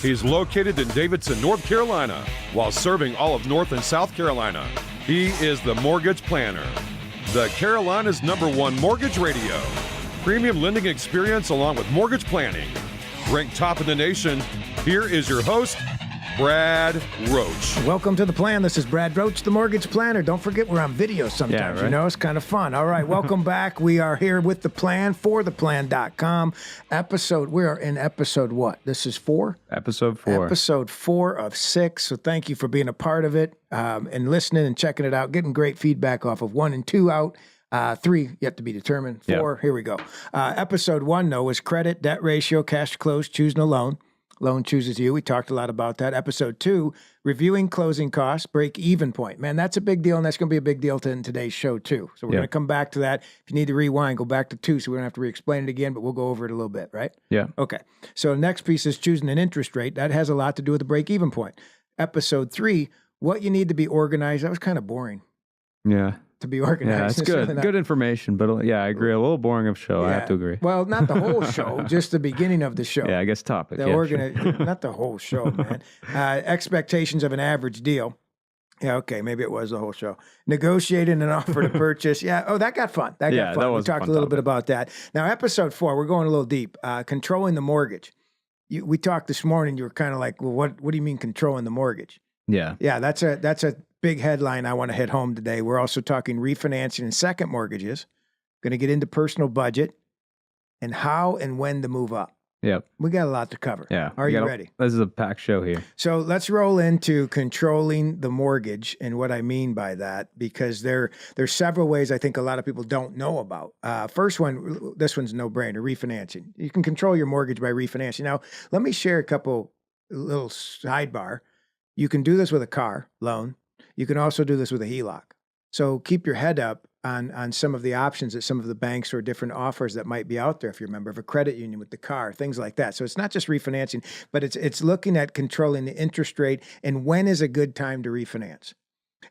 He's located in Davidson, North Carolina, while serving all of North and South Carolina. He is the Mortgage Planner, the Carolina's #1 mortgage radio. Premium lending experience along with mortgage planning. Ranked top in the nation, here is your host, Brad Roche. Welcome to The Plan. This is Brad Roche, the Mortgage Planner. Don't forget we're on video sometimes, Yeah, right. You know, it's kind of fun. All right, welcome back. We are here with The Plan for theplan.com. We are in episode what? This is 4? Episode 4. Episode 4 of 6. So thank you for being a part of it and listening and checking it out, getting great feedback off of 1 and 2 out. 3 yet to be determined. 4, Here we go. Episode 1, though, was credit, debt ratio, cash to close, choose no loan. Loan chooses you. We talked a lot about that. Episode 2, reviewing closing costs, break-even point. Man, that's a big deal, and that's going to be a big deal in today's show, too. So we're going to come back to that. If you need to rewind, go back to 2, so we don't have to re-explain it again, but we'll go over it a little bit, right? Yeah. Okay. So the next piece is choosing an interest rate. That has a lot to do with the break-even point. Episode 3, what you need to be organized. That was kind of boring. Yeah. To be organized. Yeah, it's good. Really Good information, but yeah, I agree. A little boring of show. I have to agree. Well, not the whole show, just the beginning of the show. Yeah, I guess topic. Not the whole show, man. Expectations of an average deal. Yeah, okay, maybe it was the whole show. Negotiating an offer to purchase. Yeah, oh, that got fun. That got fun. We talked a little bit about that. Now, episode 4, we're going a little deep. Controlling the mortgage. We talked this morning. You were kind of like, well, what do you mean controlling the mortgage? Yeah. Yeah, that's a big headline I want to hit home today. We're also talking refinancing and second mortgages. Going to get into personal budget and how and when to move up. Yep. We got a lot to cover. Yeah. Are you ready? This is a packed show here. So let's roll into controlling the mortgage and what I mean by that, because there's several ways I think a lot of people don't know about. First one, this one's no brainer, refinancing. You can control your mortgage by refinancing. Now, let me share a couple little sidebar. You can do this with a car loan. You can also do this with a HELOC. So keep your head up on some of the options that some of the banks or different offers that might be out there if you're a member of a credit union with the car, things like that. So it's not just refinancing, but it's looking at controlling the interest rate and when is a good time to refinance.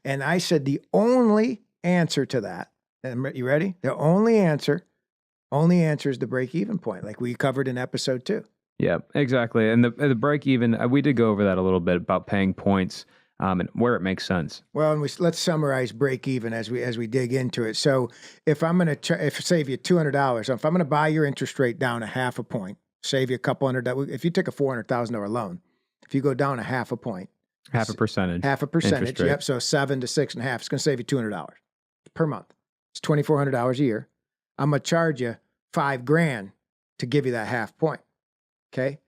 And I said the only answer to that, and you ready? The only answer is the break-even point, like we covered in episode 2. Yeah, exactly. And the break even, we did go over that a little bit about paying points and where it makes sense. Well, and let's summarize break even as we dig into it. So if I'm going to save you $200, if I'm going to buy your interest rate down a half a point, save you a couple hundred. If you take a $400,000 loan, if you go down a half a point, half a percentage. Yep. So 7 to 6.5. It's going to save you $200 per month. It's $2,400 a year. I'm going to charge you $5,000 to give you that half point. Okay.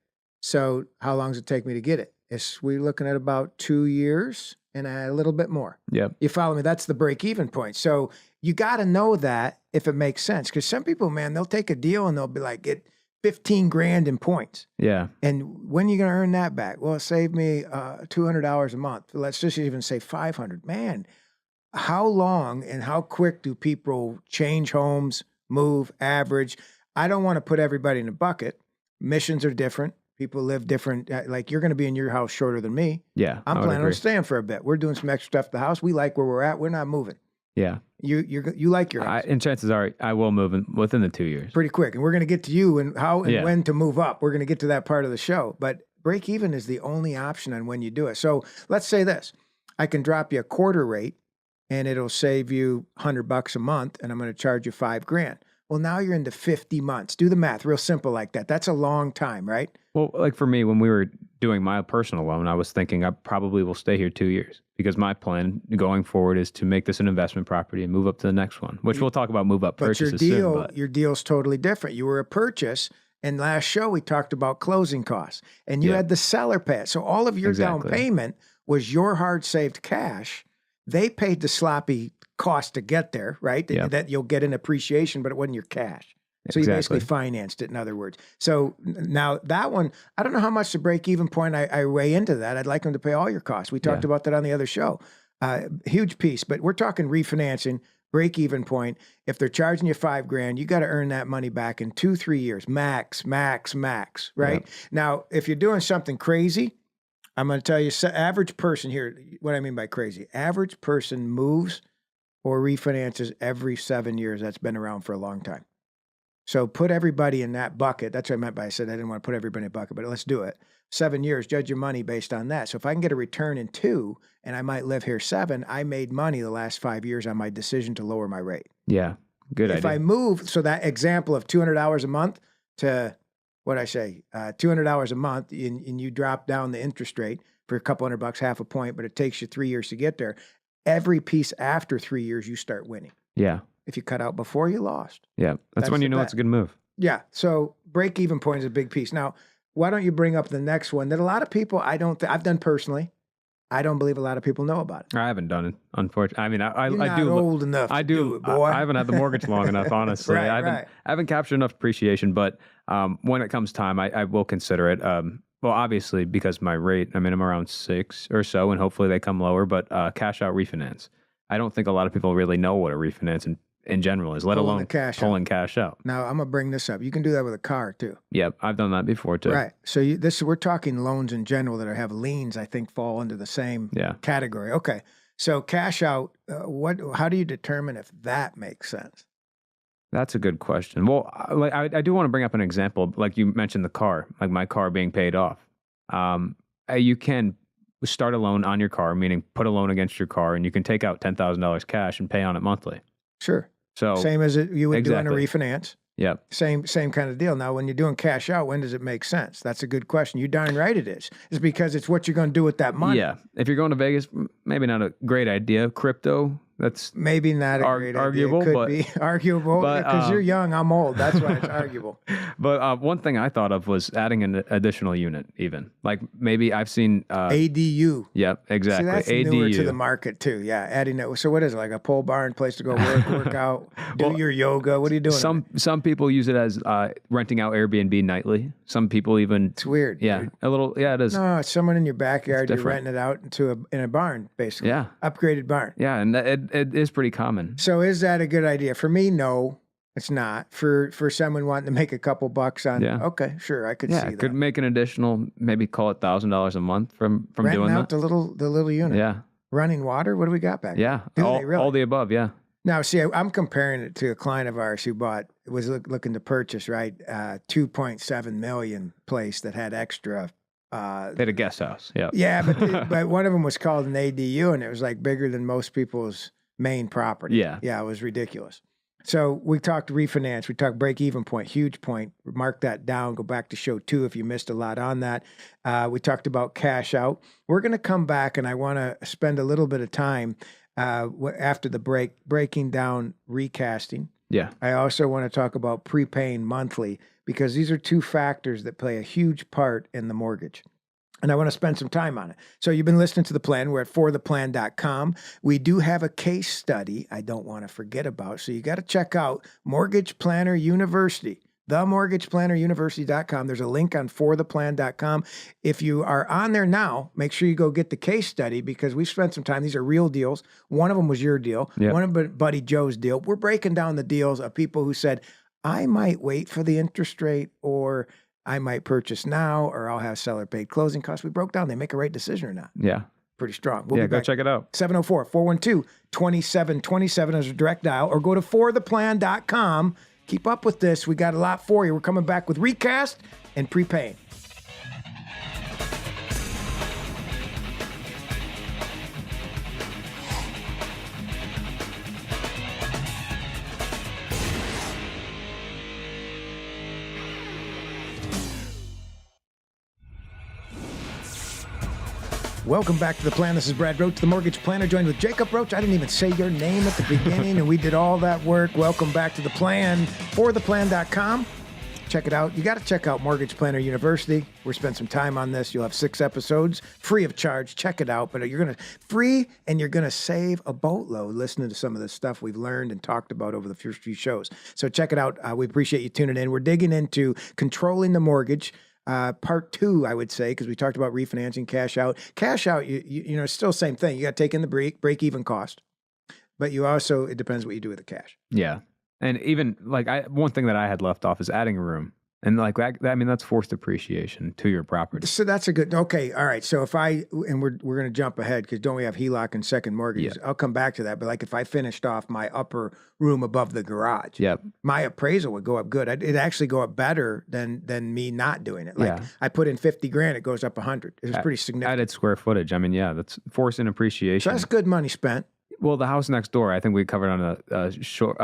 So how long does it take me to get it? We're looking at about 2 years and a little bit more. Yep. You follow me? That's the break-even point. So you got to know that if it makes sense. Because some people, man, they'll take a deal and they'll be like, get $15,000 in points. Yeah. And when are you going to earn that back? Well, it saved me $200 a month. Let's just even say $500. Man, how long and how quick do people change homes, move, average? I don't want to put everybody in a bucket. Missions are different. People live different. Like you're going to be in your house shorter than me. Yeah, I'm planning on staying for a bit. We're doing some extra stuff at the house. We like where we're at. We're not moving. Yeah. You like your house. And chances are I will move within the 2 years. Pretty quick. And we're going to get to you and how and when to move up. We're going to get to that part of the show. But break even is the only option on when you do it. So let's say this. I can drop you a quarter rate and it'll save you $100 a month and I'm going to charge you $5,000. Well, now you're into 50 months. Do the math, real simple like that. That's a long time, right? Well, like for me, when we were doing my personal loan, I was thinking I probably will stay here 2 years because my plan going forward is to make this an investment property and move up to the next one, which we'll talk about move up purchases soon. Your deal's totally different. You were a purchase, and last show we talked about closing costs, and you had the seller pay it. So all of your down payment was your hard-saved cash. They paid the sloppy cost to get there, right? That you'll get an appreciation, but it wasn't your cash. So you basically financed it, in other words. So now that one, I don't know how much the break-even point I weigh into that. I'd like them to pay all your costs. We talked about that on the other show. Huge piece, but we're talking refinancing, break-even point. If they're charging you $5,000, you got to earn that money back in 2-3 years, max, right? Yep. Now, if you're doing something crazy, I'm going to tell you, average person here, what I mean by crazy, average person moves or refinances every 7 years. That's been around for a long time. So put everybody in that bucket. That's what I meant by I said I didn't want to put everybody in a bucket, but let's do it. 7 years, judge your money based on that. So if I can get a return in 2 and I might live here 7, I made money the last 5 years on my decision to lower my rate. Yeah, good idea. If I move, so that example of $200 a month to, what I say, $200 a month, and you drop down the interest rate for a couple $100, half a point, but it takes you 3 years to get there. Every piece after 3 years, you start winning. Yeah. If you cut out before, you lost. Yeah. That's when you know it's a good move. Yeah. So break even point is a big piece. Now, why don't you bring up the next one that a lot of people, I've done personally. I don't believe a lot of people know about it. I haven't done it, unfortunately. I mean, I You're I not do. old enough. I do. Do it, boy. I haven't had the mortgage long enough, honestly. Right, I haven't captured enough appreciation, but when it comes time, I will consider it. Well, obviously, because my rate, I mean, I'm around 6 or so, and hopefully they come lower, but cash out refinance. I don't think a lot of people really know what a refinance in general is, let alone pulling cash out. Now, I'm going to bring this up. You can do that with a car, too. Yep, I've done that before, too. Right. So we're talking loans in general that have liens, I think, fall into the same category. Okay. So cash out, how do you determine if that makes sense? That's a good question. Well, I do want to bring up an example. Like you mentioned the car, like my car being paid off. You can start a loan on your car, meaning put a loan against your car, and you can take out $10,000 cash and pay on it monthly. Sure. So same as you would do on a refinance. Yep. Same kind of deal. Now, when you're doing cash out, when does it make sense? That's a good question. You darn right it is. It's because it's what you're going to do with that money. Yeah. If you're going to Vegas, maybe not a great idea. Crypto, that's maybe not a great arguable, idea. Could be arguable because you're young. I'm old. That's why it's arguable. But one thing I thought of was adding an additional unit, even like maybe I've seen ADU. Yep, exactly. See, that's ADU. newer to the market too. Yeah, adding it. So what is it, like a pole barn place to go work out, do your yoga? What are you doing? Some people use it as renting out Airbnb nightly. Some people even. It's weird. Yeah, dude. a little. Yeah, it is. No, it's someone in your backyard. You're renting it out in a barn, basically. Yeah, upgraded barn. Yeah, and it is pretty common. So is that a good idea? For me, no, it's not. For someone wanting to make a couple bucks on, okay, sure, I could see that. Could make an additional, maybe call it $1,000 a month from renting doing out that. the little unit. Yeah. Running water. What do we got back? Yeah. Do all, they really? all the above. Yeah. Now, see, I'm comparing it to a client of ours who was looking to purchase, right, $2.7 million place that had extra. They had a guest house. Yeah. Yeah, but one of them was called an ADU, and it was like bigger than most people's main property. Yeah. Yeah, it was ridiculous. So we talked refinance. We talked break-even point, huge point. Mark that down. Go back to show 2 if you missed a lot on that. We talked about cash out. We're going to come back, and I want to spend a little bit of time after the break breaking down recasting. Yeah. I also want to talk about prepaying monthly because these are 2 factors that play a huge part in the mortgage. And I want to spend some time on it. So you've been listening to The Plan. We're at fortheplan.com. We do have a case study I don't want to forget about. So you got to check out Mortgage Planner University, themortgageplanneruniversity.com. There's a link on fortheplan.com. If you are on there now, make sure you go get the case study because we spent some time. These are real deals. One of them was your deal. Yep. One of them, Buddy Joe's deal. We're breaking down the deals of people who said, I might wait for the interest rate, or I might purchase now, or I'll have seller paid closing costs. We broke down. They make a right decision or not. Yeah. Pretty strong. We'll go check it out. 704-412-2727 is a direct dial, or go to fortheplan.com. Keep up with this. We got a lot for you. We're coming back with recast and prepaying. Welcome back to The Plan. This is Brad Roche, the Mortgage Planner, joined with Jacob Roche. I didn't even say your name at the beginning, and we did all that work. Welcome back to The Plan, fortheplan.com. Check it out. You got to check out Mortgage Planner University. We're spending some time on this. You'll have 6 episodes free of charge. Check it out. But you're going to free, and you're going to save a boatload listening to some of the stuff we've learned and talked about over the first few shows. So check it out. We appreciate you tuning in. We're digging into controlling the mortgage. Part 2, I would say, because we talked about refinancing, cash out. Cash out, you know, it's still the same thing. You got to take in the break-even cost. But you also, it depends what you do with the cash. Yeah. And even like one thing that I had left off is adding a room. And like that, I mean, that's forced appreciation to your property. So that's a good, okay. All right. So if and we're going to jump ahead because don't we have HELOC and second mortgages? Yeah. I'll come back to that. But like if I finished off my upper room above the garage, Yep. my appraisal would go up good. It'd actually go up better than me not doing it. Like I put in 50 grand, it goes up 100. It was pretty significant. Added square footage. I mean, yeah, that's forcing appreciation. So that's good money spent. Well, the house next door, I think we covered on a short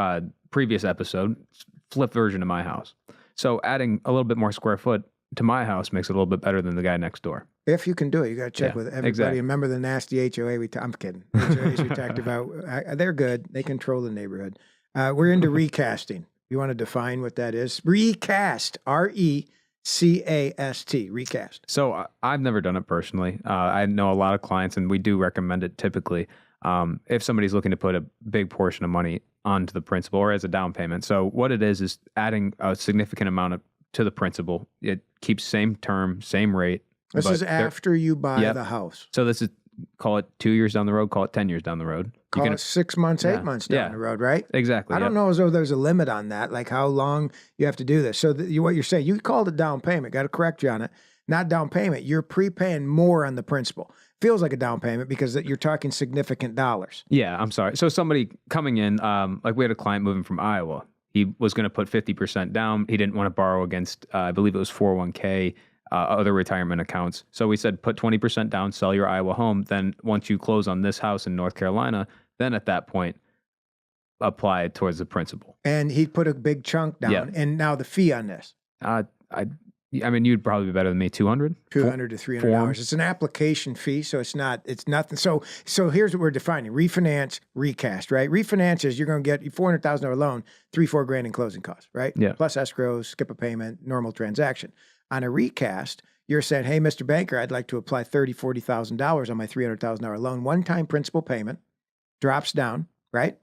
previous episode, flip version of my house. So adding a little bit more square foot to my house makes it a little bit better than the guy next door. If you can do it, you got to check with everybody. Exactly. Remember the nasty HOA I'm kidding. HOAs we talked about. They're good. They control the neighborhood. We're into recasting. You want to define what that is? Recast. RECAST. Recast. So I've never done it personally. I know a lot of clients, and we do recommend it typically if somebody's looking to put a big portion of money onto the principal or as a down payment. So what it is adding a significant amount to the principal. It keeps same term, same rate. This is after you buy the house. So this is, call it 2 years down the road, call it 10 years down the road. Call it 6 months, 8 months down the road, right? Exactly. I don't know as though there's a limit on that, like how long you have to do this. So what you're saying, you called it down payment. Got to correct you on it. Not down payment. You're prepaying more on the principal. Feels like a down payment because you're talking significant dollars. Yeah, I'm sorry. So somebody coming in, like we had a client moving from Iowa. He was going to put 50% down. He didn't want to borrow against, I believe it was 401k, other retirement accounts. So we said, put 20% down, sell your Iowa home. Then once you close on this house in North Carolina, then at that point, apply it towards the principal. And he put a big chunk down. Yeah. And now the fee on this? I mean, you'd probably be better than me. $200 to $300. It's an application fee, so it's nothing. So here's what we're defining: refinance, recast. Right? Refinance is you're going to get $400,000 loan, $3-4 grand in closing costs. Right? Yeah. Plus escrow, skip a payment, normal transaction. On a recast, you're saying, hey, Mr. Banker, I'd like to apply $40,000 on my $300,000 loan. One-time principal payment drops down, right?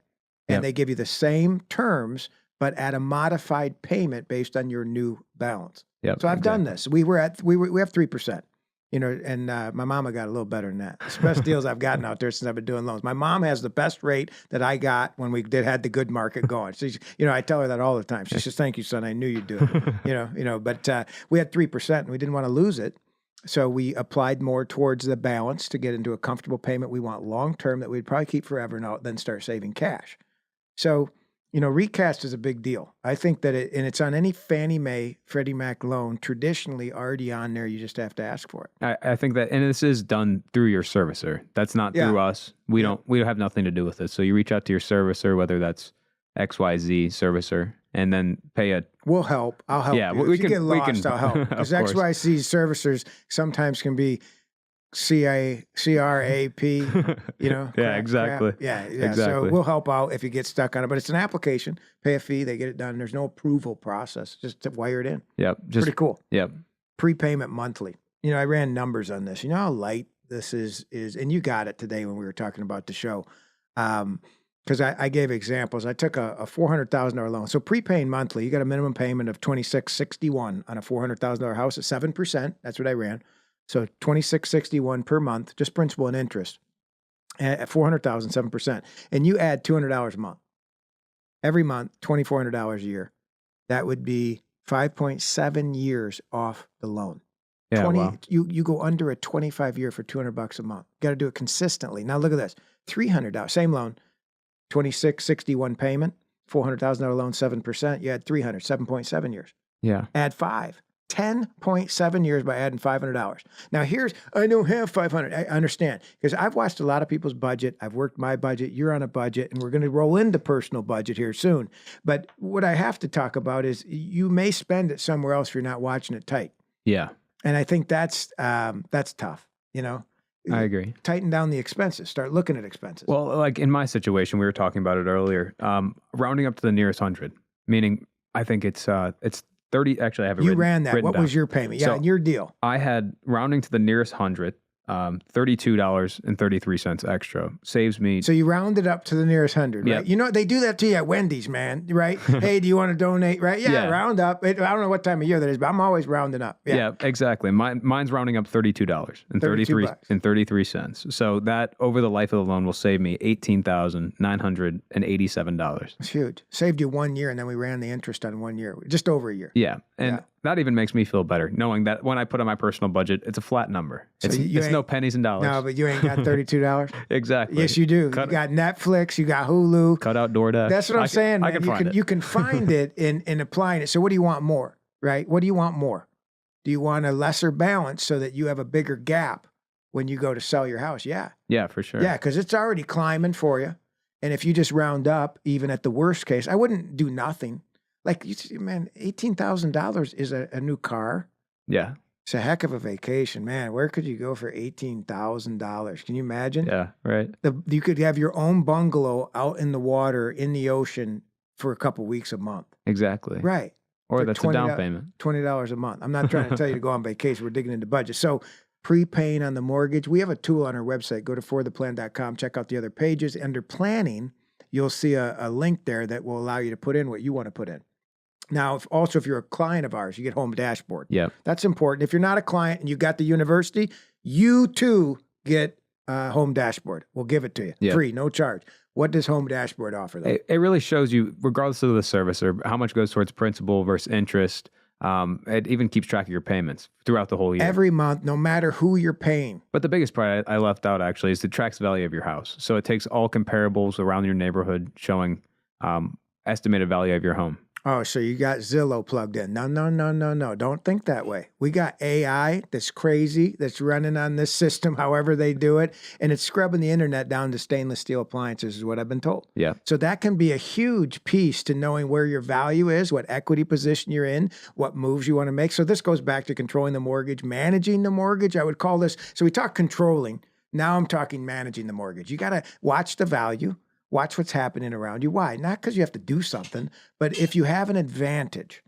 And they give you the same terms, but at a modified payment based on your new balance. Yep, so I've done this. We have 3%, and my mama got a little better than that. It's the best deals I've gotten out there since I've been doing loans. My mom has the best rate that I got when we had the good market going. So, I tell her that all the time. She says, "Thank you, son. I knew you'd do it." But we had 3% and we didn't want to lose it. So we applied more towards the balance to get into a comfortable payment. We want long-term that we'd probably keep forever and then start saving cash. So, recast is a big deal. I think that it's on any Fannie Mae, Freddie Mac loan, traditionally already on there. You just have to ask for it. I think that, and this is done through your servicer. That's not through us. We don't have nothing to do with it. So you reach out to your servicer, whether that's XYZ servicer, and then pay a. We'll help. I'll help. Yeah, if you get lost, I'll help. Because XYZ servicers sometimes can be CRAP, Yeah, exactly. Yeah, exactly. So we'll help out if you get stuck on it. But it's an application, pay a fee, they get it done. There's no approval process, just to wire it in. Yep. Pretty cool. Yep. Prepayment monthly. I ran numbers on this. You know how light this is, and you got it today when we were talking about the show. Because I gave examples. I took a $400,000 loan. So prepaying monthly, you got a minimum payment of $2,661 on a $400,000 house at 7%. That's what I ran. So $2,661 per month, just principal and interest at $400,000, 7%. And you add $200 a month. Every month, $2,400 a year. That would be 5.7 years off the loan. Yeah, wow. You go under a 25 year for $200 a month. Got to do it consistently. Now look at this. $300, same loan, $2,661 payment, $400,000 loan, 7%. You add 7.7 years. Yeah. Add 10.7 years by adding $500. Now I don't have 500. I understand because I've watched a lot of people's budget. I've worked my budget. You're on a budget, and we're going to roll into personal budget here soon. But what I have to talk about is you may spend it somewhere else if you're not watching it tight. Yeah. And I think that's tough. I agree. Tighten down the expenses. Start looking at expenses. Well, like in my situation, we were talking about it earlier. Rounding up to the nearest 100, meaning I think it's 30. Actually, I have it. You ran that. What was your payment? Yeah, so and your deal. I had rounding to the nearest 100, $32.33 extra saves me. So you rounded up to the nearest 100, right? Yep. They do that to you at Wendy's, man, right? Hey, do you want to donate? Right? Yeah, round up. I don't know what time of year that is, but I'm always rounding up. Yeah, exactly. Mine's rounding up $32.33. So that over the life of the loan will save me $18,987. It's huge. Saved you 1 year, and then we ran the interest on 1 year, just over a year. Yeah, and that even makes me feel better knowing that when I put on my personal budget, it's a flat number. It's no pennies and dollars. No, but you ain't got $32. Exactly. Yes, you do. You got Netflix, you got Hulu. Cut out DoorDash. That's what I'm saying. I can find it. You can find it in applying it. So what do you want more, right? What do you want more? Do you want a lesser balance so that you have a bigger gap when you go to sell your house? Yeah. Yeah, for sure. Yeah, because it's already climbing for you. And if you just round up, even at the worst case, I wouldn't do nothing. Like, man, $18,000 is a new car. Yeah. It's a heck of a vacation, man. Where could you go for $18,000? Can you imagine? Yeah, right. You could have your own bungalow out in the water, in the ocean for a couple weeks a month. Exactly. Right. Or that's a down payment. $20 a month. I'm not trying to tell you to go on vacation. We're digging into budget. So prepaying on the mortgage, we have a tool on our website. Go to fortheplan.com. Check out the other pages. Under planning, you'll see a link there that will allow you to put in what you want to put in. Now, if you're a client of ours, you get Home Dashboard. Yeah. That's important. If you're not a client and you got the university, you too get Home Dashboard. We'll give it to you. Free, no charge. What does Home Dashboard offer, though? It really shows you, regardless of the service or how much goes towards principal versus interest. It even keeps track of your payments throughout the whole year. Every month, no matter who you're paying. But the biggest part I left out, actually, is it tracks the value of your house. So it takes all comparables around your neighborhood showing estimated value of your home. Oh, so you got Zillow plugged in. No. Don't think that way. We got AI that's crazy, that's running on this system, however they do it, and it's scrubbing the internet down to stainless steel appliances is what I've been told. Yeah. So that can be a huge piece to knowing where your value is, what equity position you're in, what moves you want to make. So this goes back to controlling the mortgage, managing the mortgage. I would call this, so we talk controlling. Now I'm talking managing the mortgage. You got to watch the value. Watch what's happening around you. Why? Not because you have to do something, but if you have an advantage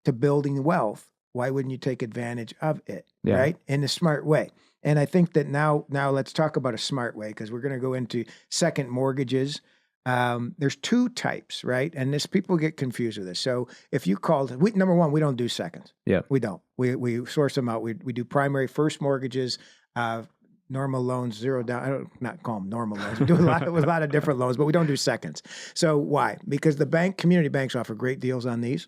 to building wealth, why wouldn't you take advantage of it, right? In a smart way. And I think that now let's talk about a smart way because we're going to go into second mortgages. There's two types, right? And people get confused with this. So if you called, number one, we don't do seconds. Yeah. We don't. We source them out. We do primary first mortgages, normal loans, zero down. I don't not call them normal loans. We do a lot of different loans, but we don't do seconds. So why? Because the community banks offer great deals on these.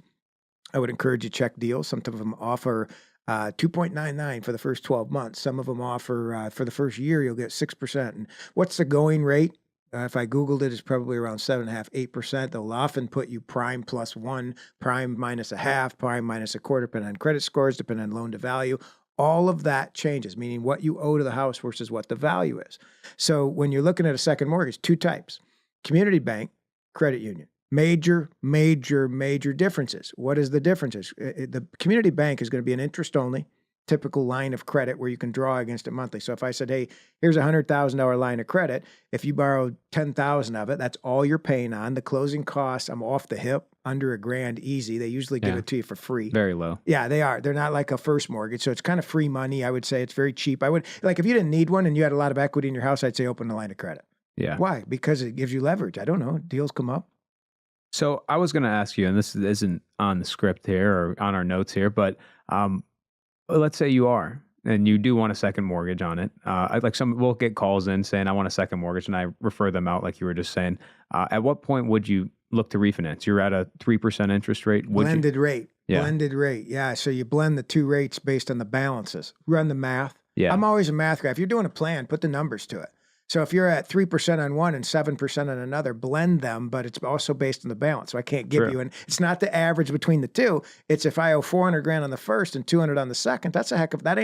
I would encourage you to check deals. Some of them offer 2.99 for the first 12 months. Some of them offer for the first year, you'll get 6%. And what's the going rate? If I Googled it, it's probably around 7.5%, 8%. They'll often put you prime plus 1, prime minus a half, prime minus a quarter, depending on credit scores, depending on loan to value. All of that changes, meaning what you owe to the house versus what the value is. So when you're looking at a second mortgage, two types: community bank, credit union. Major differences. What is the differences? The community bank is going to be an interest-only, typical line of credit where you can draw against it monthly. So if I said, hey, here's a $100,000 line of credit, if you borrow $10,000 of it, that's all you're paying on. The closing costs, I'm off the hip, under $1,000 easy. They usually give it to you for free. Very low. Yeah, they are. They're not like a first mortgage. So it's kind of free money. I would say it's very cheap. I would, like, if you didn't need one and you had a lot of equity in your house, I'd say open a line of credit. Yeah. Why? Because it gives you leverage. I don't know. Deals come up. So I was going to ask you, and this isn't on the script here or on our notes here, but let's say you are, and you do want a second mortgage on it. We'll get calls in saying, I want a second mortgage, and I refer them out like you were just saying. At what point would you look to refinance? You're at a 3% interest rate. Blended rate. Yeah. Blended rate. Yeah. So you blend the two rates based on the balances. Run the math. Yeah. I'm always a math guy. If you're doing a plan, put the numbers to it. So if you're at 3% on one and 7% on another, blend them, but it's also based on the balance. So I can't give you, and it's not the average between the two. It's if I owe $400,000 on the first and 200 on the second, that's a heck of, that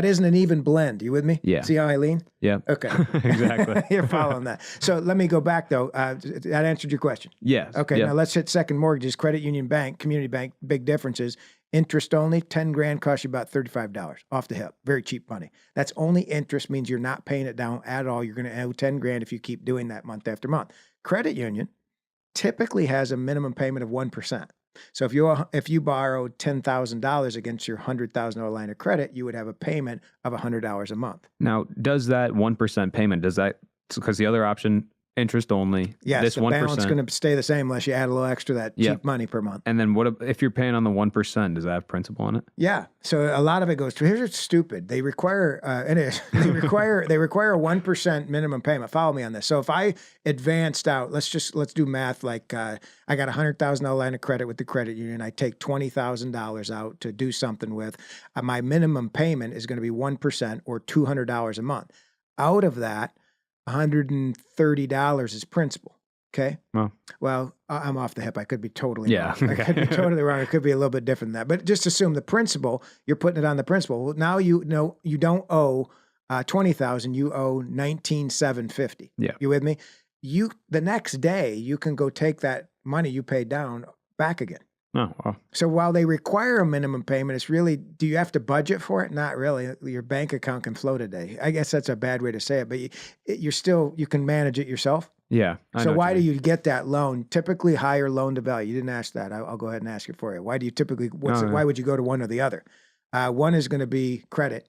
isn't an even blend. You with me? Yeah. See how I lean? Yeah. Okay. Exactly. You're following that. So let me go back though. That answered your question. Yes. Okay. Yeah. Now let's hit second mortgages, credit union bank, community bank, big differences. Interest only, $10,000 costs you about $35 off the hip. Very cheap money. That's only interest, means you're not paying it down at all. You're going to owe $10,000 if you keep doing that month after month. Credit union typically has a minimum payment of 1%. So if you borrowed $10,000 against your $100,000 line of credit, you would have a payment of $100 a month. Now, does that 1% payment, because the other option, interest only. Yes, this the 1%. balance is going to stay the same unless you add a little extra that cheap money per month. And then what if you're paying on the 1%? Does that have principal on it? Yeah. So a lot of it goes to, here's what's stupid. They require, they require a 1% minimum payment. Follow me on this. So if I advanced out, let's do math. Like I got a $100,000 line of credit with the credit union. I take $20,000 out to do something with. My minimum payment is going to be 1% or $200 a month. Out of that, $130 is principal. Okay. Well, I'm off the hip. I could be totally wrong. I could be totally wrong. It could be a little bit different than that. But just assume the principal, you're putting it on the principal. Well, now you don't owe $20,000. You owe $19,750. Yeah. You with me? The next day you can go take that money you paid down back again. Oh, wow. So while they require a minimum payment, it's really, do you have to budget for it? Not really. Your bank account can float a day. I guess that's a bad way to say it, but you can manage it yourself. Yeah. So why do you get that loan? Typically higher loan to value. You didn't ask that. I'll go ahead and ask it for you. Why do you typically, why would you go to one or the other? One is going to be credit.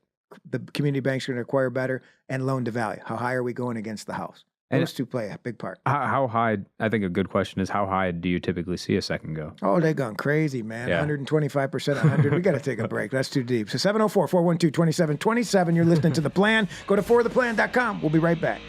The community bank's going to acquire better, and loan to value. How high are we going against the house? Those two play a big part. How high, I think a good question is, how high do you typically see a second go? Oh, they're going crazy, man. 125%, 100. We got to take a break. That's too deep. So 704-412-2727. You're listening to The Plan. Go to fortheplan.com. We'll be right back.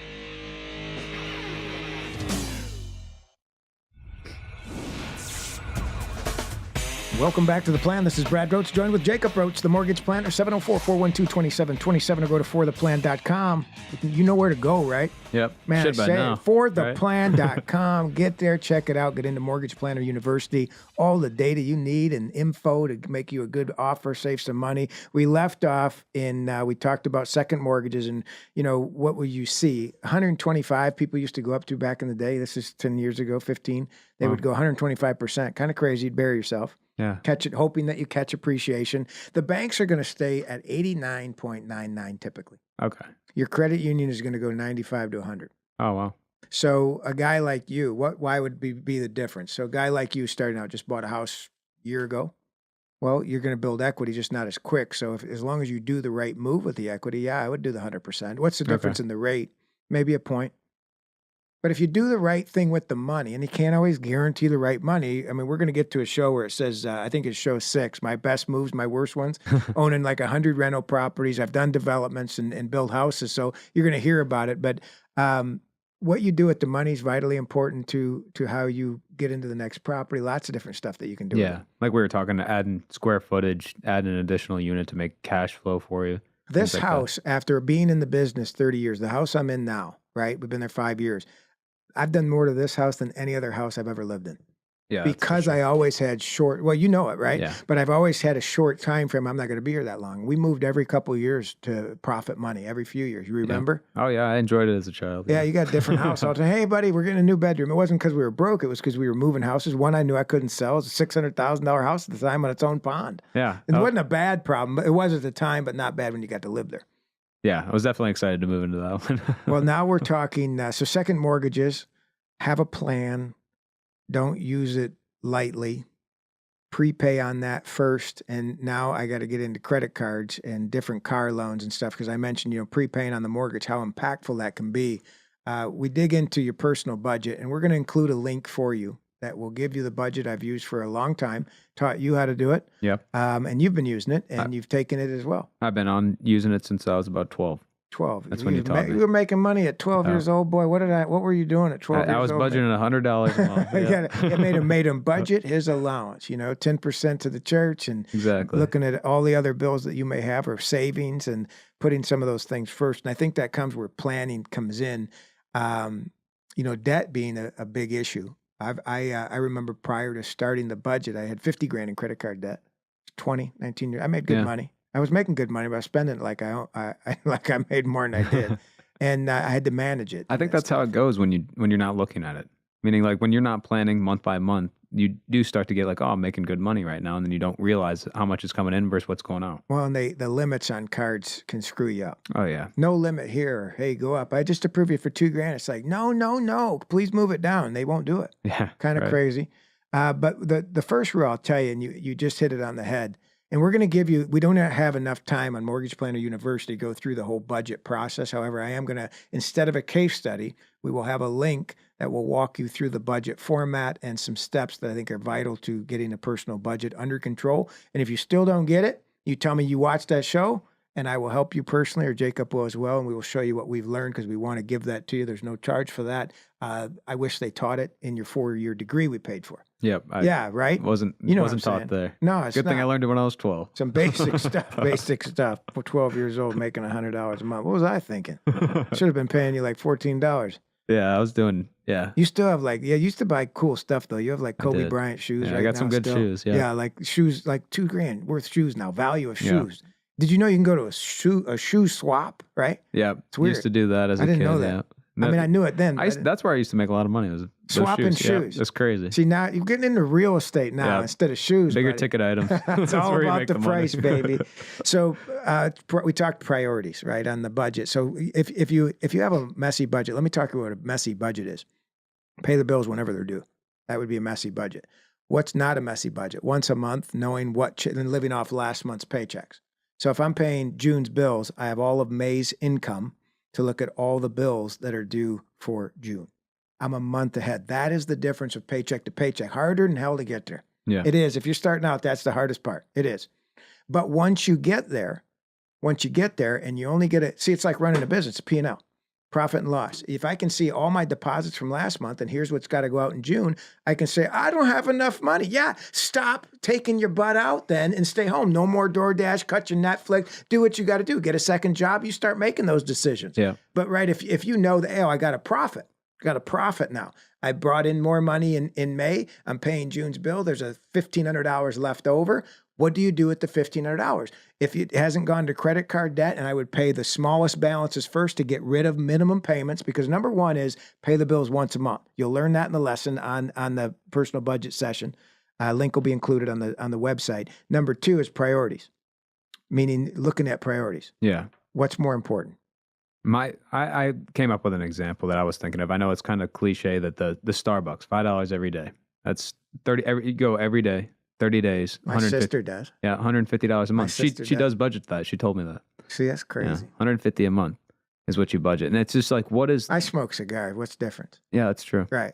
Welcome back to The Plan. This is Brad Roche, joined with Jacob Roche, the mortgage planner. 704-412-2727 or go to fortheplan.com. You know where to go, right? Yep. Man, should by now. Fortheplan.com. Get there, check it out, get into Mortgage Planner University. All the data you need and info to make you a good offer, save some money. We left off we talked about second mortgages and, what will you see? 125 people used to go up to back in the day. This is 10 years ago, 15. They would go 125%. Kind of crazy. You'd bury yourself. Yeah. Catch it, hoping that you catch appreciation. The banks are going to stay at 89.99 typically. Okay. Your credit union is going to go 95 to 100. Oh, wow. So a guy like you, why would be the difference? So a guy like you starting out, just bought a house a year ago. Well, you're going to build equity, just not as quick. So as long as you do the right move with the equity, I would do the 100%. What's the difference in the rate? Maybe a point. But if you do the right thing with the money, and you can't always guarantee the right money. I mean, we're going to get to a show where it says, I think it's show 6, my best moves, my worst ones, owning like 100 rental properties. I've done developments and built houses. So you're going to hear about it. But what you do with the money is vitally important to how you get into the next property. Lots of different stuff that you can do. Yeah. Like we were talking, adding square footage, add an additional unit to make cash flow for you. This house, after being in the business 30 years, the house I'm in now, right? We've been there 5 years. I've done more to this house than any other house I've ever lived in. Yeah. Because I always had well, you know it, right? Yeah. But I've always had a short time frame. I'm not going to be here that long. We moved every couple of years to profit money, every few years. You remember? Yeah. Oh, yeah. I enjoyed it as a child. Yeah, you got a different house all the time. Hey, buddy, we're getting a new bedroom. It wasn't because we were broke. It was because we were moving houses. One I knew I couldn't sell. It was a $600,000 house at the time on its own pond. Yeah. It wasn't a bad problem. But it was at the time, but not bad when you got to live there. Yeah, I was definitely excited to move into that one. Well, now we're talking, so second mortgages. Have a plan. Don't use it lightly. Prepay on that first. And now I got to get into credit cards and different car loans and stuff because I mentioned, prepaying on the mortgage, how impactful that can be. We dig into your personal budget, and we're going to include a link for you that will give you the budget I've used for a long time, taught you how to do it. Yep. And you've been using it, and you've taken it as well. I've been using it since I was about 12. 12. That's when you taught me. You were making money at 12 years old, boy. What were you doing at 12 years old? I was budgeting $100 a month. Yeah. It made him budget his allowance, 10% to the church and exactly looking at all the other bills that you may have or savings and putting some of those things first. And I think that comes where planning comes in. Debt being a big issue. I remember prior to starting the budget, I had $50,000 in credit card debt. 19 years. I made good money. I was making good money, but I was spending it like I made more than I did, and I had to manage it. I think that's how it goes when you're not looking at it. Meaning, like when you're not planning month by month, you do start to get like, oh, I'm making good money right now, and then you don't realize how much is coming in versus what's going out. Well, and the limits on cards can screw you up. Oh yeah, no limit here. Hey, go up. I just approve you for $2,000. It's like no, please move it down. They won't do it. Yeah, kind of crazy. But the first rule I'll tell you, and you just hit it on the head. And we're going to give you, we don't have enough time on Mortgage Planner University to go through the whole budget process. However, I am going to, instead of a case study, we will have a link that will walk you through the budget format and some steps that I think are vital to getting a personal budget under control. And if you still don't get it, you tell me you watched that show, and I will help you personally, or Jacob will as well, and we will show you what we've learned because we want to give that to you. There's no charge for that. I wish they taught it in your 4-year degree we paid for. Yep. Yeah, right? Wasn't taught there. No, it's Good not. thing I learned it when I was 12. Some basic stuff. For 12 years old, making $100 a month. What was I thinking? Should have been paying you like $14. Yeah, I was doing, yeah. You still have you used to buy cool stuff though. You have like Kobe Bryant shoes right now. I got some good shoes, yeah. Yeah, like shoes, like $2,000 worth shoes now, value of shoes. Did you know you can go to a shoe swap, right? Yeah, it's weird. Used to do that as a kid. I didn't know that. Yeah. I mean, I knew it then. That's where I used to make a lot of money. Was swapping shoes. Yeah, that's crazy. See, now you're getting into real estate now instead of shoes. Bigger ticket items. It's all about the price, baby. So we talked priorities, right, on the budget. So if you have a messy budget, let me talk about what a messy budget is. Pay the bills whenever they're due. That would be a messy budget. What's not a messy budget? Once a month, knowing and living off last month's paychecks. So if I'm paying June's bills, I have all of May's income to look at all the bills that are due for June. I'm a month ahead. That is the difference of paycheck to paycheck. Harder than hell to get there. Yeah. It is. If you're starting out, that's the hardest part. It is. But once you get there and you only get it, see, it's like running a business, a P&L. Profit and loss. If I can see all my deposits from last month and here's what's got to go out in June, I can say, I don't have enough money. Yeah, stop taking your butt out then and stay home. No more DoorDash, cut your Netflix, do what you got to do. Get a second job. You start making those decisions. Yeah. But right, if you know that, I got a profit now. I brought in more money in May. I'm paying June's bill. There's a $1,500 left over. What do you do with the $1,500? If it hasn't gone to credit card debt, and I would pay the smallest balances first to get rid of minimum payments, because number one is pay the bills once a month. You'll learn that in the lesson on the personal budget session. Link will be included on the website. Number two is priorities, meaning looking at priorities. Yeah. What's more important? I came up with an example that I was thinking of. I know it's kind of cliche that the Starbucks, $5 every day. That's you go every day. 30 days. My sister does. Yeah, $150 a month. She does budget that. She told me that. See, that's crazy. Yeah, $150 a month is what you budget. And it's just like, what is... I smoke cigars. What's the difference? Yeah, that's true. Right.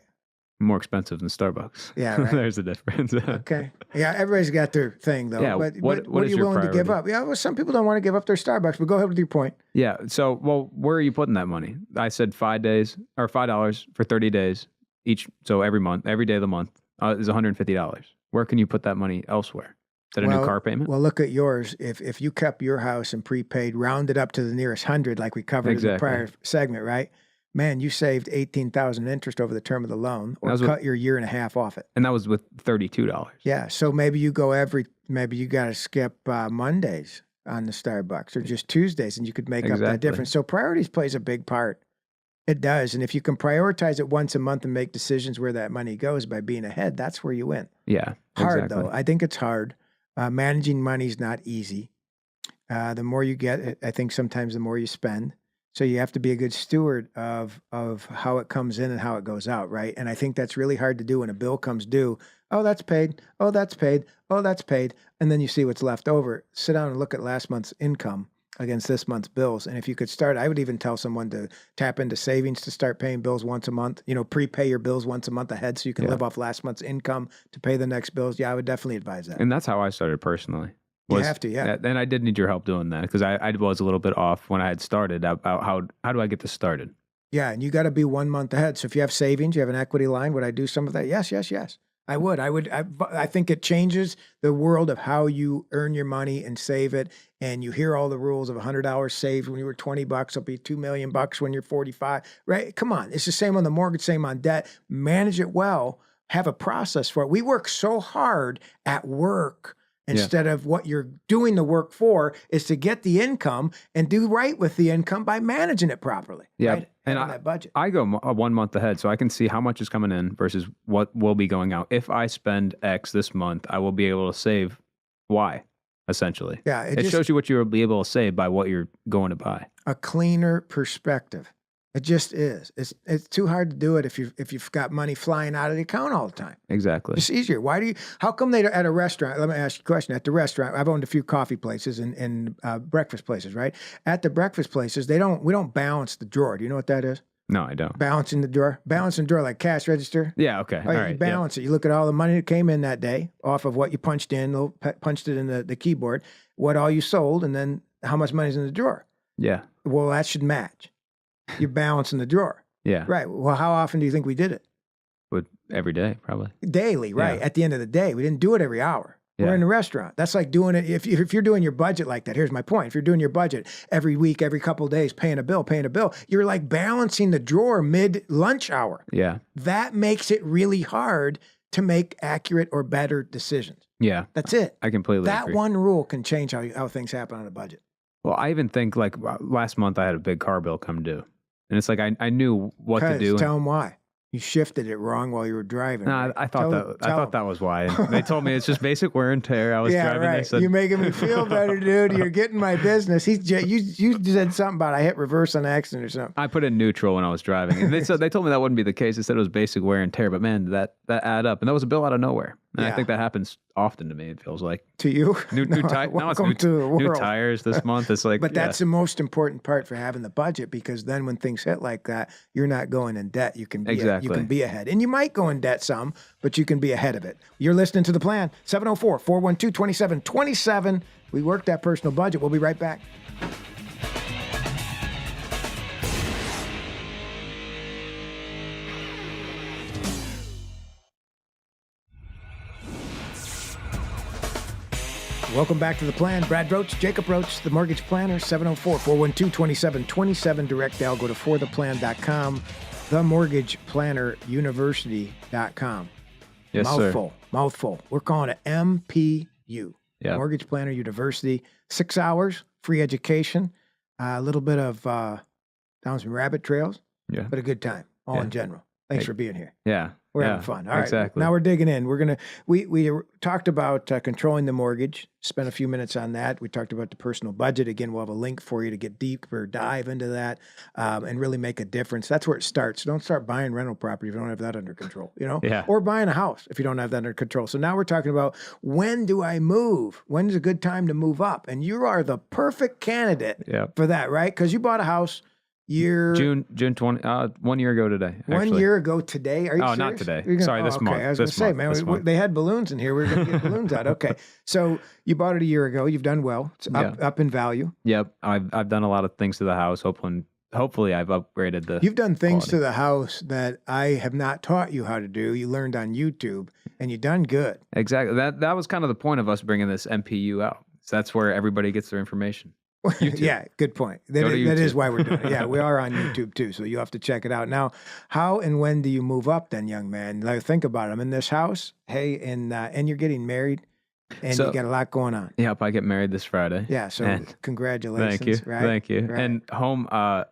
More expensive than Starbucks. Yeah, right. There's a difference. Okay. Yeah, everybody's got their thing, though. Yeah, but what are is you your willing to give up? Yeah, well, some people don't want to give up their Starbucks, but go ahead with your point. Yeah, so, where are you putting that money? I said $5 for 30 days each. So every month, every day of the month is $150. Where can you put that money elsewhere? Is that a new car payment? Well, look at yours. If you kept your house and prepaid, rounded up to the nearest 100, like we covered in the prior segment, right? Man, you saved $18,000 interest over the term of the loan, or cut your year and a half off it. And that was with $32. Yeah, so maybe you got to skip Mondays on the Starbucks, or just Tuesdays, and you could make up that difference. So priorities plays a big part. It does. And if you can prioritize it once a month and make decisions where that money goes by being ahead, that's where you win. Yeah. Hard, though. I think it's hard. Managing money is not easy. The more you get, I think sometimes the more you spend. So you have to be a good steward of how it comes in and how it goes out, right? And I think that's really hard to do when a bill comes due. Oh, that's paid. Oh, that's paid. Oh, that's paid. And then you see what's left over. Sit down and look at last month's income against this month's bills. And if you could start, I would even tell someone to tap into savings to start paying bills once a month, prepay your bills once a month ahead so you can live off last month's income to pay the next bills. Yeah, I would definitely advise that. And that's how I started personally. You have to, yeah. And I did need your help doing that because I was a little bit off when I had started about how do I get this started? Yeah, and you got to be 1 month ahead. So if you have savings, you have an equity line, would I do some of that? Yes. I would. I think it changes the world of how you earn your money and save it. And you hear all the rules of $100 saved when you were $20. It'll be $2 million when you're 45. Right? Come on. It's the same on the mortgage, same on debt. Manage it well. Have a process for it. We work so hard at work instead of what you're doing the work for is to get the income and do right with the income by managing it properly. Yeah. Right? And that budget. I go 1 month ahead, so I can see how much is coming in versus what will be going out. If I spend X this month, I will be able to save Y, essentially. Yeah. It shows you what you'll be able to save by what you're going to buy. A cleaner perspective. It just is. It's too hard to do it if you've got money flying out of the account all the time. Exactly. It's easier. How come they at a restaurant? Let me ask you a question. At the restaurant, I've owned a few coffee places and breakfast places, right? At the breakfast places, we don't balance the drawer. Do you know what that is? No, I don't. Balancing the drawer, like cash register. Yeah. Okay. All right. You balance it. You look at all the money that came in that day off of what you punched it in the keyboard, what all you sold, and then how much money's in the drawer. Yeah. Well, that should match. You're balancing the drawer. Yeah. Right. Well, how often do you think we did it? Every day, probably. Daily, right? Yeah. At the end of the day, we didn't do it every hour. Yeah. We're in a restaurant. That's like doing it. If you're doing your budget like that, here's my point. If you're doing your budget every week, every couple of days, paying a bill, you're like balancing the drawer mid lunch hour. Yeah. That makes it really hard to make accurate or better decisions. Yeah. That's it. I completely agree. That one rule can change how things happen on a budget. Well, I even think like last month I had a big car bill come due. And it's like I knew what to do. Tell them why. You shifted it wrong while you were driving. No, right? I thought that was why. They told me it's just basic wear and tear. I was driving. Right. They said, "You're making me feel better, dude. You're getting my business." You said something about I hit reverse on accident or something. I put in neutral when I was driving, and they told me that wouldn't be the case. They said it was basic wear and tear. But man, that add up, and that was a bill out of nowhere. And I think that happens often to me. It feels like to you. New tires this month. It's like, but that's the most important part for having the budget, because then when things hit like that, you're not going in debt. You can be you can be ahead, and you might go in debt some, but you can be ahead of it. You're listening to The Plan. 704-412-2727. We work that personal budget. We'll be right back. Welcome back to The Plan. Brad Roche, Jacob Roche, the mortgage planner, 704-412-2727. Direct dial. Go to fortheplan.com, themortgageplanneruniversity.com. Yes, Mouthful. We're calling it MPU. Yeah. Mortgage Planner University. 6 hours, free education, a little bit of down some rabbit trails, but a good time, all in general. Thanks for being here. Yeah. We're having fun. All right. Exactly. Now we're digging in. We talked about controlling the mortgage, spent a few minutes on that. We talked about the personal budget. Again, we'll have a link for you to get deeper, dive into that, and really make a difference. That's where it starts. Don't start buying rental property if you don't have that under control, or buying a house if you don't have that under control. So now we're talking about, when do I move? When's a good time to move up? And you are the perfect candidate for that, right? Because you bought a house June 20, 1 year ago today. Actually. 1 year ago today? Are you serious? Not today. Sorry, this month. I was going to say, man, they had balloons in here. We were going to get balloons out. Okay. So you bought it a year ago. You've done well. It's up in value. Yep. I've done a lot of things to the house. Hopefully I've upgraded the You've done things quality to the house that I have not taught you how to do. You learned on YouTube, and you've done good. Exactly. That was kind of the point of us bringing this MPU out. So that's where everybody gets their information. Yeah, good point. That is why we're doing it. Yeah, we are on YouTube too, so you have to check it out. Now, how and when do you move up then, young man? Like, think about it. I'm in this house, and you're getting married, and you got a lot going on. Yep, I get married this Friday. Yeah, so congratulations. Thank you. Right? Thank you. Right. And home, I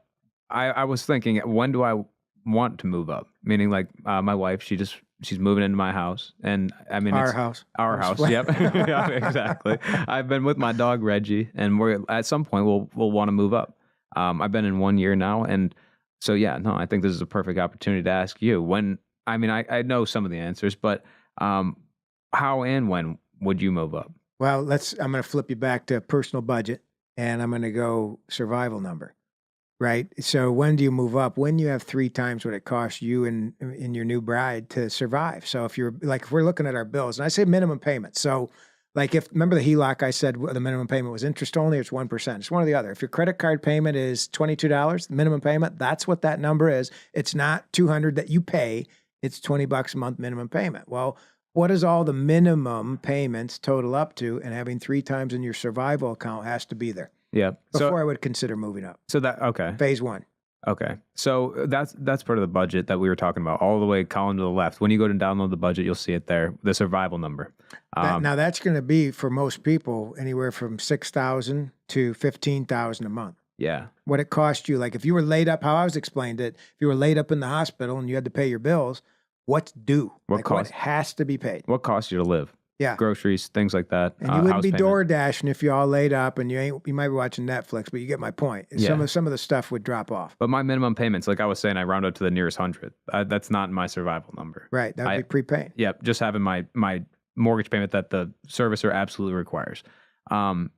was thinking, when do I want to move up? Meaning, like, my wife, she's moving into my house, and I mean, our it's house. Our house. Yep. Yeah, exactly. I've been with my dog Reggie, and we're at some point we'll want to move up. I've been in 1 year now, and so I think this is a perfect opportunity to ask you when. I mean, I know some of the answers, but how and when would you move up? Well, I'm going to flip you back to personal budget, and I'm going to go survival number. Right. So when do you move up? When you have 3 times what it costs you and your new bride to survive. So if we're looking at our bills, and I say minimum payment. So remember the HELOC, I said the minimum payment was interest only, it's 1%. It's one or the other. If your credit card payment is $22, the minimum payment, that's what that number is. It's not $200 that you pay. It's $20 a month minimum payment. Well, what does all the minimum payments total up to? And having 3 times in your survival account has to be there. Yeah. Before I would consider moving up. So okay. Phase 1. Okay. So that's part of the budget that we were talking about, all the way column to the left. When you go to download the budget, you'll see it there, the survival number. Now that's going to be, for most people, anywhere from $6,000 to $15,000 a month. Yeah. What it cost you, like if you were laid up, how I was explained it, if you were laid up in the hospital and you had to pay your bills, what's due? What has to be paid? What costs you to live? Yeah. groceries, things like that. And you wouldn't house be payment. door dashing if you all laid up and you might be watching Netflix, but you get my point. Yeah. Some of the stuff would drop off. But my minimum payments, like I was saying, I round up to the nearest 100. That's not my survival number. Right. That would be prepaying. Yep. Just having my mortgage payment that the servicer absolutely requires.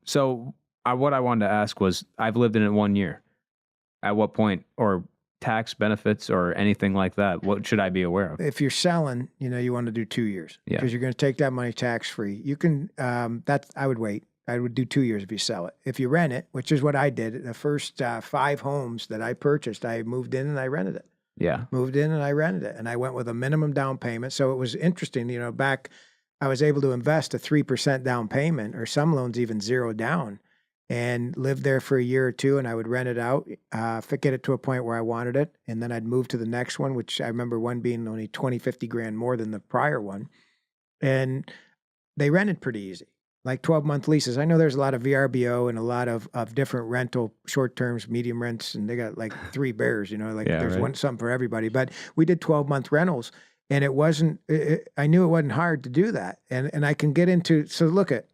So what I wanted to ask was, I've lived in it 1 year. At what point, or tax benefits or anything like that, what should I be aware of? If you're selling, you want to do 2 years because you're going to take that money tax free. You can, I would wait. I would do 2 years if you sell it. If you rent it, which is what I did, the first 5 homes that I purchased, I moved in and I rented it. Yeah. Moved in and I rented it. And I went with a minimum down payment. So it was interesting, back, I was able to invest a 3% down payment, or some loans even 0 down, and lived there for a year or two, and I would rent it out, get it to a point where I wanted it, and then I'd move to the next one, which I remember one being only 20, 50 grand more than the prior one. And they rented pretty easy, like 12-month leases. I know there's a lot of VRBO and a lot of different rental, short terms, medium rents, and they got like 3 bears, there's something for everybody. But we did 12-month rentals, and it wasn't, I knew it wasn't hard to do that. And I can get into, so look at,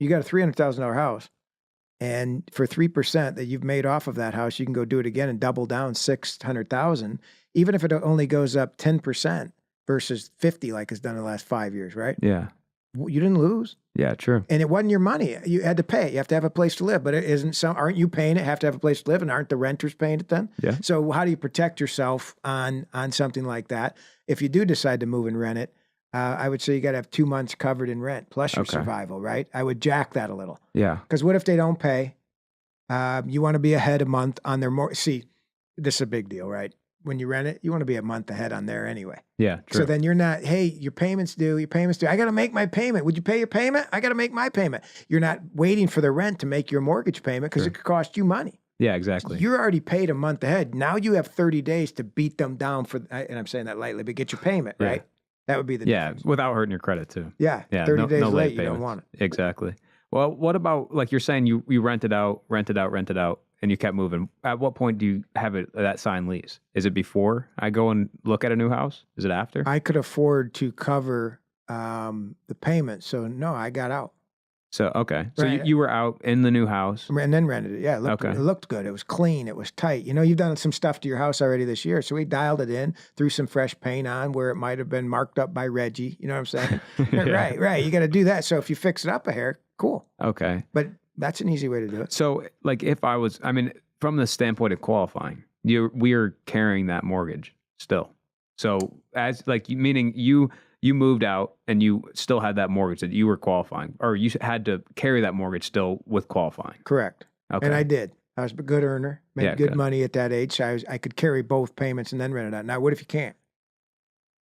you got a $300,000 house. And for 3% that you've made off of that house, you can go do it again and double down 600,000, even if it only goes up 10% versus 50, like it's done in the last 5 years, right? Yeah. You didn't lose. Yeah, true. And it wasn't your money. You had to pay. You have to have a place to live, but it isn't aren't you paying it? Have to have a place to live, and aren't the renters paying it then? Yeah. So how do you protect yourself on something like that? If you do decide to move and rent it, I would say you got to have 2 months covered in rent plus your survival, right? I would jack that a little. Yeah. Because what if they don't pay? You want to be ahead a month on their See, this is a big deal, right? When you rent it, you want to be a month ahead on there anyway. Yeah, true. So then you're not, hey, your payment's due. I got to make my payment. Would you pay your payment? I got to make my payment. You're not waiting for the rent to make your mortgage payment because it could cost you money. Yeah, exactly. You're already paid a month ahead. Now you have 30 days to beat them down and I'm saying that lightly, but get your payment, right? That would be the difference. Without hurting your credit too. Yeah, 30 days late, you don't want it. Exactly. Well, what about, like you're saying, you rented out, and you kept moving. At what point do you have that signed lease? Is it before I go and look at a new house? Is it after? I could afford to cover the payment, so no, I got out. So, okay. So you were out in the new house. And then rented it. Yeah, it looked good. It was clean. It was tight. You've done some stuff to your house already this year. So we dialed it in, threw some fresh paint on where it might have been marked up by Reggie. You know what I'm saying? Yeah. Right. You got to do that. So if you fix it up a hair, cool. Okay. But that's an easy way to do it. So, like, from the standpoint of qualifying, we are carrying that mortgage still. So, meaning you moved out and you still had that mortgage that you were qualifying, or you had to carry that mortgage still with qualifying. Correct. Okay. And I did. I was a good earner, made good money at that age. So I could carry both payments and then rent it out. Now, what if you can't?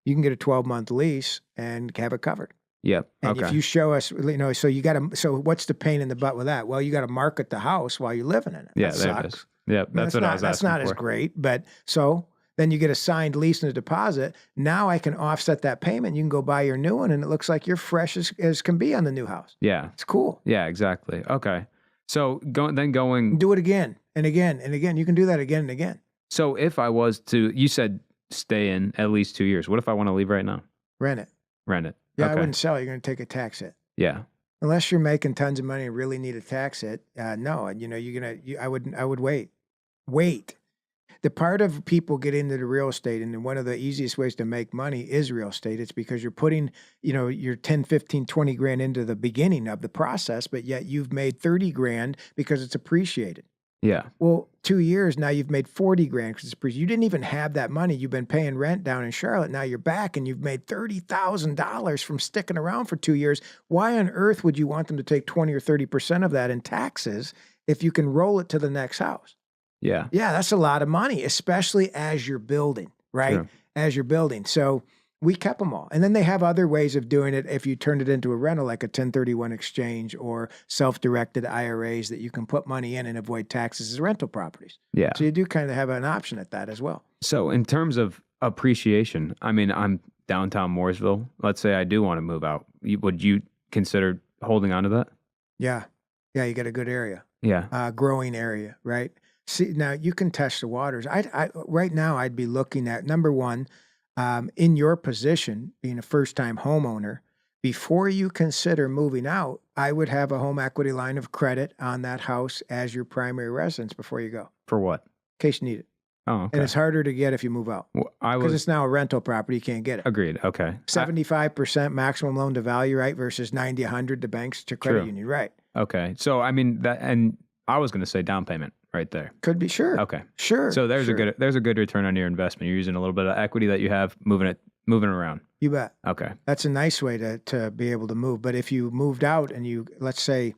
You can get a 12-month lease and have it covered. Yep. And if you show us, so what's the pain in the butt with that? Well, you got to market the house while you're living in it. Yeah, that there it is. Yep. That's what I was asking That's not for. as great, but so then you get a signed lease and a deposit. Now I can offset that payment. You can go buy your new one, and it looks like you're fresh as can be on the new house. Yeah. It's cool. Yeah, exactly. Okay. So do it again and again and again. You can do that again and again. So if I was to, you said stay in at least 2 years. What if I want to leave right now? Rent it. Yeah, I wouldn't sell it. You're going to take a tax hit. Yeah. Unless you're making tons of money and really need a tax hit. No, I would wait. Wait. The part of people get into the real estate, and one of the easiest ways to make money is real estate. It's because you're putting, your 10, 15, 20 grand into the beginning of the process, but yet you've made 30 grand because it's appreciated. Yeah. Well, 2 years now you've made 40 grand because it's appreciated. You didn't even have that money. You've been paying rent down in Charlotte. Now you're back and you've made $30,000 from sticking around for 2 years. Why on earth would you want them to take 20 or 30% of that in taxes if you can roll it to the next house? Yeah. Yeah, that's a lot of money, especially as you're building, right? Sure. As you're building. So we kept them all. And then they have other ways of doing it if you turned it into a rental, like a 1031 exchange or self-directed IRAs that you can put money in and avoid taxes as rental properties. Yeah. So you do kind of have an option at that as well. So in terms of appreciation, I'm downtown Mooresville. Let's say I do want to move out. Would you consider holding on to that? Yeah. Yeah, you got a good area. Yeah. Growing area, right? See, now you can test the waters. Right now I'd be looking at, number one, in your position, being a first-time homeowner, before you consider moving out, I would have a home equity line of credit on that house as your primary residence before you go, For what? in case you need it. Oh, okay. And it's harder to get if you move out. Well, Because it's now a rental property, you can't get it. Agreed. Okay. 75% maximum loan to value, right? Versus 90, 100 to banks to credit True. union, right? Okay. So, I mean, and I was going to say down payment right there. Could be, sure. Okay. Sure. So there's sure. there's a good return on your investment. You're using a little bit of equity that you have, moving around. You bet. Okay. That's a nice way to be able to move. But if you moved out and you, let's say,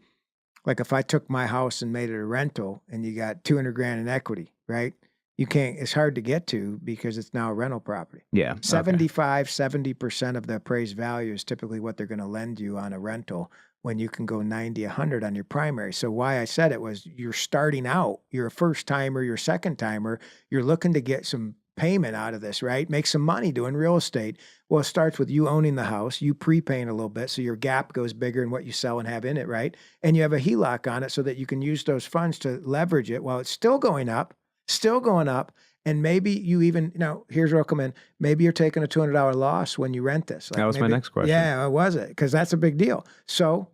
like if I took my house and made it a rental and you got 200 grand in equity, right? You can't, it's hard to get to because it's now a rental property. Yeah. 70% of the appraised value is typically what they're going to lend you on a rental when you can go 90, 100 on your primary. So why I said it was you're starting out, you're a first timer, you're a second timer, you're looking to get some payment out of this, right? Make some money doing real estate. Well, it starts with you owning the house, you prepaying a little bit, so your gap goes bigger in what you sell and have in it, right? And you have a HELOC on it so that you can use those funds to leverage it while it's still going up. And maybe you even, here's where I'll come in. Maybe you're taking a $200 loss when you rent this. That was my next question. Yeah, was it? Because that's a big deal. So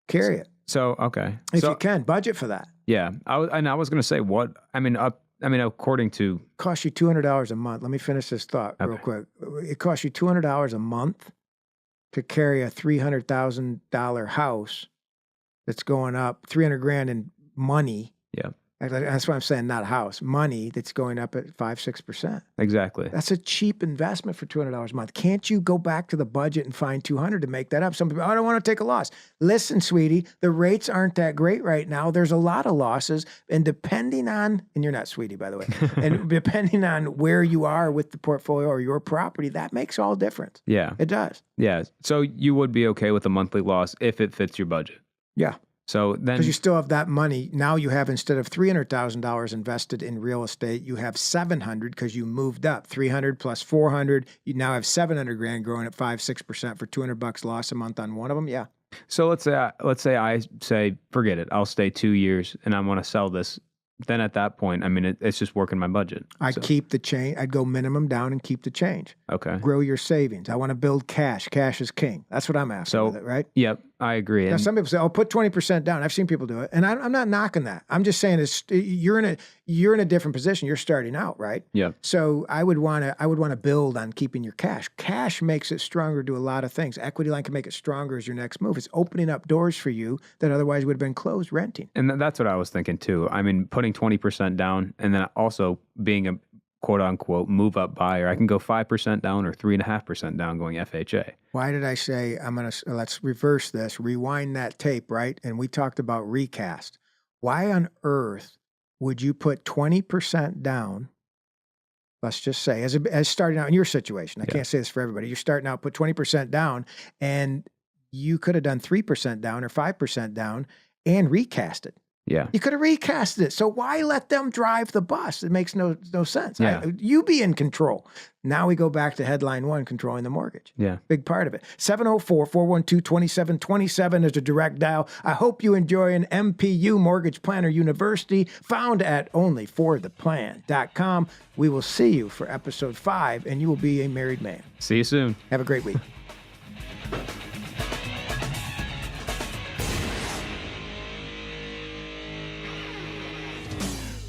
carry it. So, okay. If you can, budget for that. Yeah. I was going to say according to. Costs you $200 a month. Let me finish this thought real quick. It costs you $200 a month to carry a $300,000 house that's going up 300 grand in money. Yeah. That's what I'm saying, not a house. Money that's going up at 5-6%. Exactly. That's a cheap investment for $200 a month. Can't you go back to the budget and find $200 to make that up? Some people, I don't want to take a loss. Listen, sweetie, the rates aren't that great right now. There's a lot of losses. And depending on, and you're not sweetie, by the way, and depending on where you are with the portfolio or your property, that makes all difference. Yeah. It does. Yeah. So you would be okay with a monthly loss if it fits your budget. Yeah. So then, because you still have that money now, you have, instead of $300,000 invested in real estate, you have 700 because you moved up 300 plus 400. You now have 700 grand growing at 5-6% for $200 loss a month on one of them. Yeah. So let's say I say forget it. I'll stay 2 years and I want to sell this. Then at that point, I mean, it's just working my budget. I'd keep the change. I'd go minimum down and keep the change. Okay. Grow your savings. I want to build cash. Cash is king. That's what I'm after with it, right? Yep, I agree. Now, some people say, "Oh, put 20% down." I've seen people do it, and I'm not knocking that. I'm just saying, you're in a different position. You're starting out, right? Yeah. So I would want to build on keeping your cash. Cash makes it stronger to do a lot of things. Equity line can make it stronger as your next move. It's opening up doors for you that otherwise would have been closed renting. And that's what I was thinking too. I mean, putting 20% down, and then also being a quote unquote move up buyer. I can go 5% down or 3.5% down going FHA. Why did I say let's reverse this, rewind that tape, right? And we talked about recast. Why on earth would you put 20% down? Let's just say, as starting out in your situation, I can't say this for everybody. You're starting out, put 20% down, and you could have done 3% down or 5% down and recast it. Yeah. You could have recast it. So why let them drive the bus? It makes no sense. Yeah. You be in control. Now we go back to headline one, controlling the mortgage. Yeah. Big part of it. 704-412-2727 is a direct dial. I hope you enjoy an MPU Mortgage Planner University found at onlyfortheplan.com. We will see you for episode 5 and you will be a married man. See you soon. Have a great week.